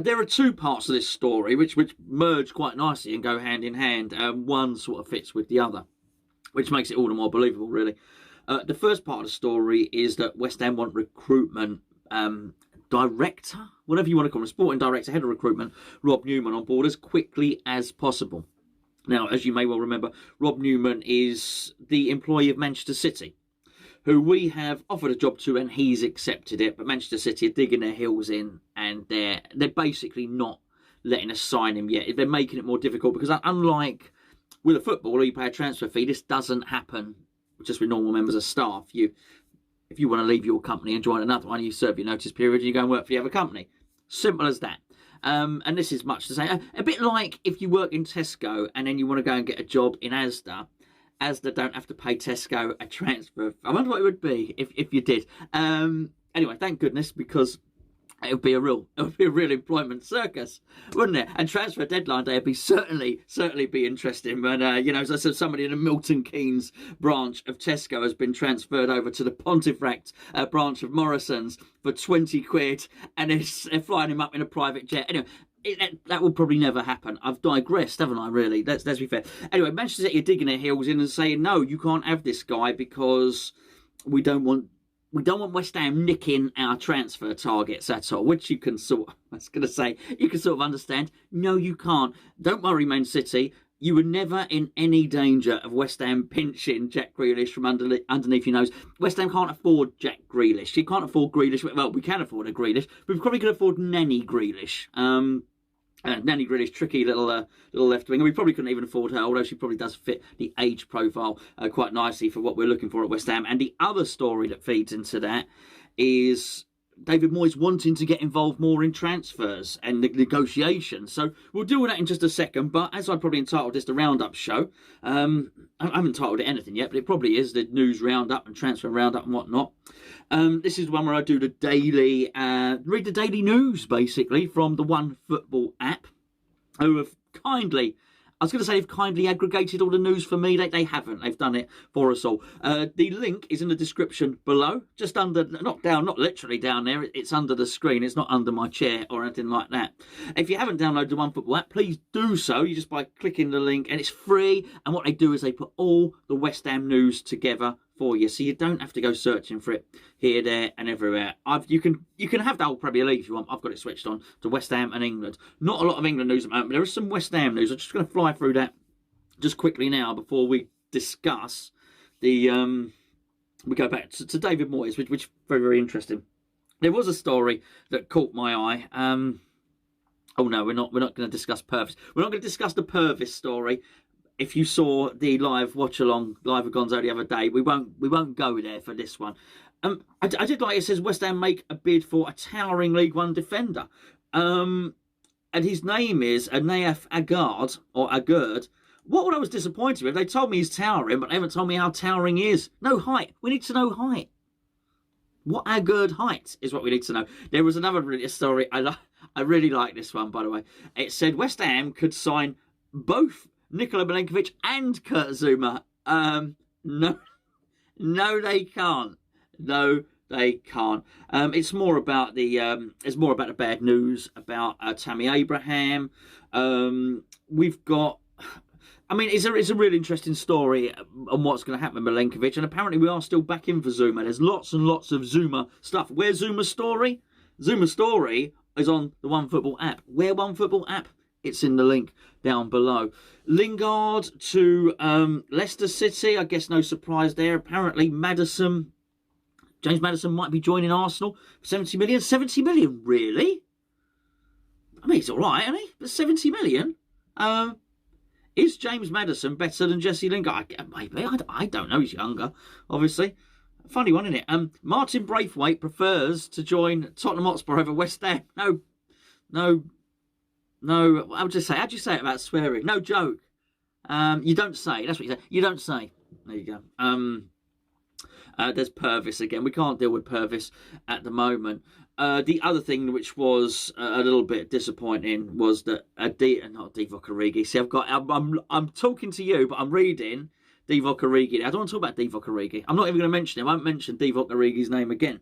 There are two parts of this story which merge quite nicely and go hand in hand. One sort of fits with the other, which makes it all the more believable, really. The first part of the story is that West Ham want recruitment director, whatever you want to call him, sporting director, head of recruitment, Rob Newman, on board as quickly as possible. Now, as you may well remember, Rob Newman is the employee of Manchester City, who we have offered a job to, and he's accepted it. But Manchester City are digging their heels in, and they're basically not letting us sign him yet. They're making it more difficult because, unlike with a footballer, you pay a transfer fee. This doesn't happen just with normal members of staff. If you want to leave your company and join another one, you serve your notice period and you go and work for the other company. Simple as that. And this is much to say. A bit like if you work in Tesco and then you want to go and get a job in Asda. Asda don't have to pay Tesco a transfer. I wonder what it would be if you did. Anyway, thank goodness, because it would be a real employment circus, wouldn't it? And transfer deadline day would be certainly be interesting. When as I said, somebody in the Milton Keynes branch of Tesco has been transferred over to the Pontefract branch of Morrison's for 20 quid, and they're flying him up in a private jet. Anyway, that will probably never happen. I've digressed, haven't I, really? Let's be fair. Anyway, Manchester City are digging their heels in and saying, no, you can't have this guy because we don't want West Ham nicking our transfer targets at all, which you can sort of understand. No, you can't. Don't worry, Man City. You were never in any danger of West Ham pinching Jack Grealish from underneath your nose. West Ham can't afford Jack Grealish. You can't afford Grealish. Well, we can afford a Grealish, but we probably could afford Nanny Grealish. Nanny Grealish, tricky little left winger. We probably couldn't even afford her, although she probably does fit the age profile quite nicely for what we're looking for at West Ham. And the other story that feeds into that is David Moyes wanting to get involved more in transfers and the negotiations. So we'll deal with that in just a second. But as I probably entitled this the Roundup Show, I haven't titled it anything yet, but it probably is the news roundup and transfer roundup and whatnot. This is one where I do the daily, read the daily news basically from the One Football app, who have kindly, I was going to say they've kindly aggregated all the news for me. They haven't. They've done it for us all. The link is in the description below, just under, not literally down there. It's under the screen. It's not under my chair or anything like that. If you haven't downloaded the One Football app, please do so. You just by clicking the link, and it's free. And what they do is they put all the West Ham news together for you, so you don't have to go searching for it here, there, and everywhere. You can have the whole Premier League if you want. I've got it switched on to West Ham and England. Not a lot of England news at the moment, but there is some West Ham news. I'm just going to fly through that just quickly now before we discuss the. We go back to David Moyes, which is very, very interesting. There was a story that caught my eye. Oh no, we're not going to discuss Purvis. We're not going to discuss the Purvis story. If you saw the live watch along live with Gonzo the other day, we won't go there for this one. I did like it says West Ham make a bid for a towering League One defender, and his name is Naif Agard or Agurd. What I was disappointed with, they told me he's towering, but they haven't told me how towering he is. No height. We need to know height. What Agurd height is what we need to know. There was another story. I really like this one, by the way. It said West Ham could sign both Nikola Milenkovic and Kurt Zouma. No, they can't. No, they can't. It's more about the bad news about Tammy Abraham. We've got. I mean, it's a really interesting story on what's going to happen with Milenkovic, and apparently we are still back in for Zouma. There's lots and lots of Zouma stuff. Where's Zouma's story? Zouma's story is on the One Football app. Where One Football app? It's in the link down below. Lingard to Leicester City. I guess no surprise there. Apparently James Maddison might be joining Arsenal for 70 million. 70 million, really? I mean, he's all right, isn't he? But 70 million? Is James Maddison better than Jesse Lingard? Maybe. I don't know. He's younger, obviously. Funny one, isn't it? Martin Braithwaite prefers to join Tottenham Hotspur over West Ham. No. How would you say? How do you say it about swearing? No joke. You don't say. That's what you say. You don't say. There you go. There's Purvis again. We can't deal with Purvis at the moment. The other thing which was a little bit disappointing was that not Divock Origi. See, I'm talking to you, but I'm reading Divock Origi. I don't want to talk about Divock Origi. I'm not even going to mention him. I won't mention Divock Origi's name again.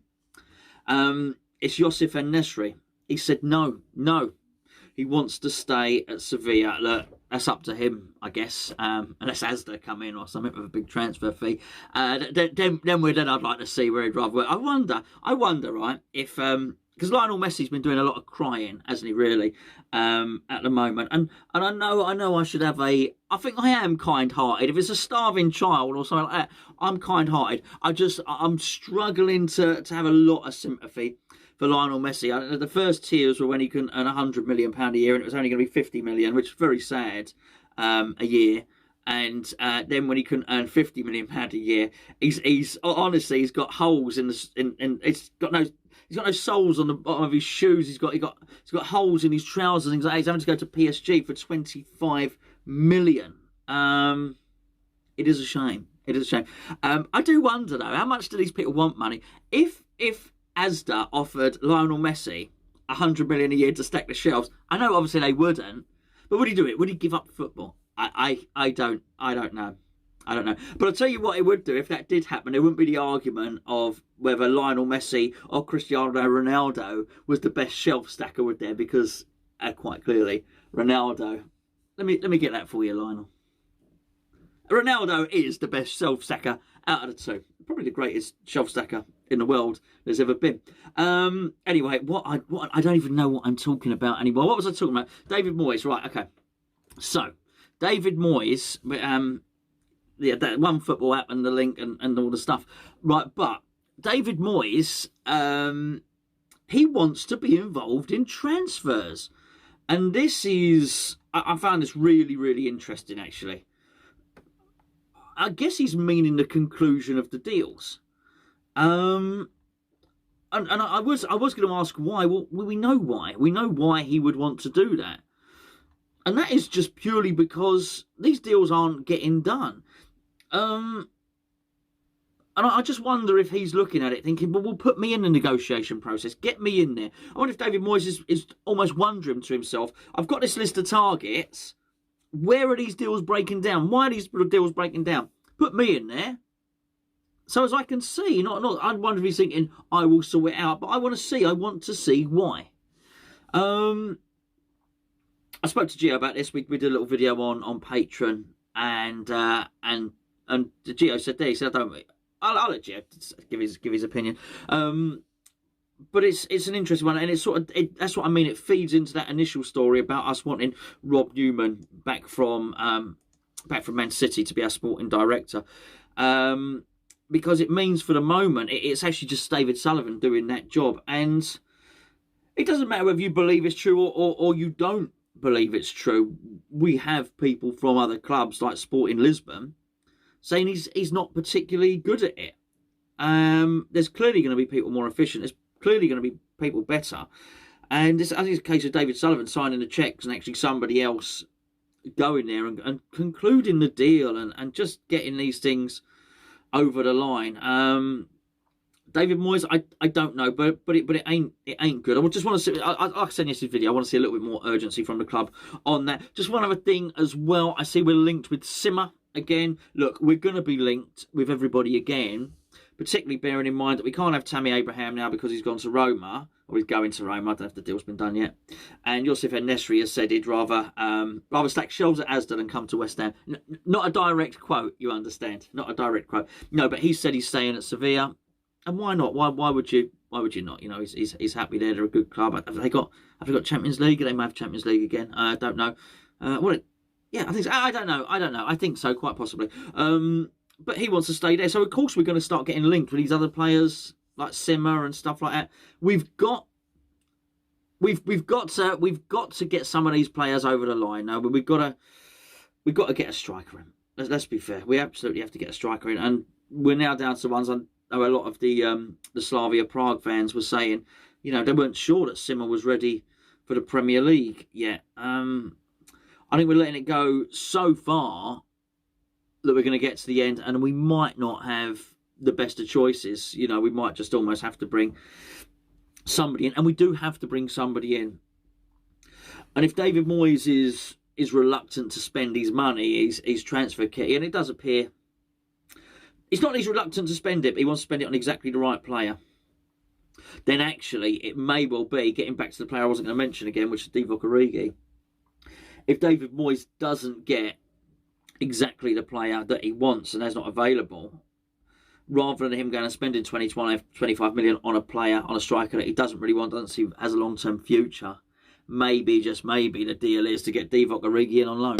It's Youssef En-Nesyri. He said no. he wants to stay at Sevilla. Look, that's up to him, I guess. Unless Asda come in or something with a big transfer fee. Then I'd like to see where he'd rather work. I wonder, right, if because Lionel Messi's been doing a lot of crying, hasn't he? Really, at the moment, and I know I should have I think I am kind-hearted. If it's a starving child or something like that, I'm kind-hearted. I'm struggling to have a lot of sympathy for Lionel Messi. The first tiers were when he can earn £100 million a year, and it was only going to be 50 million, which is very sad, a year. And then when he can earn £50 million a year, he's honestly, he's got holes in he's got no soles on the bottom of his shoes. He's got holes in his trousers and things like that. He's having to go to PSG for 25 million. It is a shame. It is a shame. I do wonder though, how much do these people want money? If Asda offered Lionel Messi 100 million a year to stack the shelves, I know obviously they wouldn't, but would he do it? Would he give up football? I don't know. I don't know. But I'll tell you what it would do if that did happen. There wouldn't be the argument of whether Lionel Messi or Cristiano Ronaldo was the best shelf stacker, would there? Because quite clearly, Ronaldo. Let me get that for you, Lionel. Ronaldo is the best shelf stacker out of the two. Probably the greatest shelf stacker in the world there's ever been. Anyway, I don't even know what I'm talking about anymore. What was I talking about? David Moyes, right? Okay. So David Moyes, that One Football app and the link and all the stuff, right? But David Moyes, he wants to be involved in transfers, and this is I found this really, really interesting actually. I guess he's meaning the conclusion of the deals. And I was going to ask why. Well, we know why. We know why he would want to do that. And that is just purely because these deals aren't getting done. And I just wonder if he's looking at it thinking, well, put me in the negotiation process. Get me in there. I wonder if David Moyes is almost wondering to himself, I've got this list of targets. Where are these deals breaking down? Why are these deals breaking down? Put me in there. So as I can see, I wonder if he's thinking, I will sort it out, but I want to see why. I spoke to Gio about this. We did a little video on Patreon, and Gio said there, he said, I'll let Gio give his opinion. But it's an interesting one, and it's that's what I mean. It feeds into that initial story about us wanting Rob Newman back from Man City to be our sporting director, because it means for the moment it's actually just David Sullivan doing that job, and it doesn't matter whether you believe it's true or you don't believe it's true. We have people from other clubs like Sporting Lisbon saying he's not particularly good at it. There's clearly going to be people more efficient. There's clearly going to be people better. And I think it's a case of David Sullivan signing the cheques and actually somebody else going there and concluding the deal and just getting these things over the line. David Moyes, I don't know, but it ain't good. I just want to see, like I said in yesterday's video, I want to see a little bit more urgency from the club on that. Just one other thing as well. I see we're linked with Zouma again. Look, we're going to be linked with everybody again, particularly bearing in mind that we can't have Tammy Abraham now because he's gone to Roma, or he's going to Roma. I don't know if the deal's been done yet. And Youssef En-Nesyri has said he'd rather stack shelves at Asda than come to West Ham. Not a direct quote, you understand? Not a direct quote. No, but he said he's staying at Sevilla. And why not? Why would you not? You know, he's happy there. They're a good club. Have they got Champions League? They may have Champions League again. I don't know. Yeah, I think so. I don't know. I think so, quite possibly. But he wants to stay there. So of course we're going to start getting linked with these other players like Zouma and stuff like that. We've got to get some of these players over the line now. But we've got to get a striker in. Let's be fair. We absolutely have to get a striker in, and we're now down to ones. I know a lot of the Slavia Prague fans were saying, you know, they weren't sure that Zouma was ready for the Premier League yet. I think we're letting it go so far that we're going to get to the end and we might not have the best of choices. You know, we might just almost have to bring somebody in, and we do have to bring somebody in. And if David Moyes is reluctant to spend his money, his transfer kit, and it does appear, it's not that he's reluctant to spend it, but he wants to spend it on exactly the right player. then actually it may well be, getting back to the player I wasn't going to mention again, which is Divock Origi. If David Moyes doesn't get exactly the player that he wants and is not available, rather than him going and spending 25 million on a player, on a striker that he doesn't really want, doesn't see as a long-term future, maybe, just maybe, the deal is to get Divock Origi in on loan.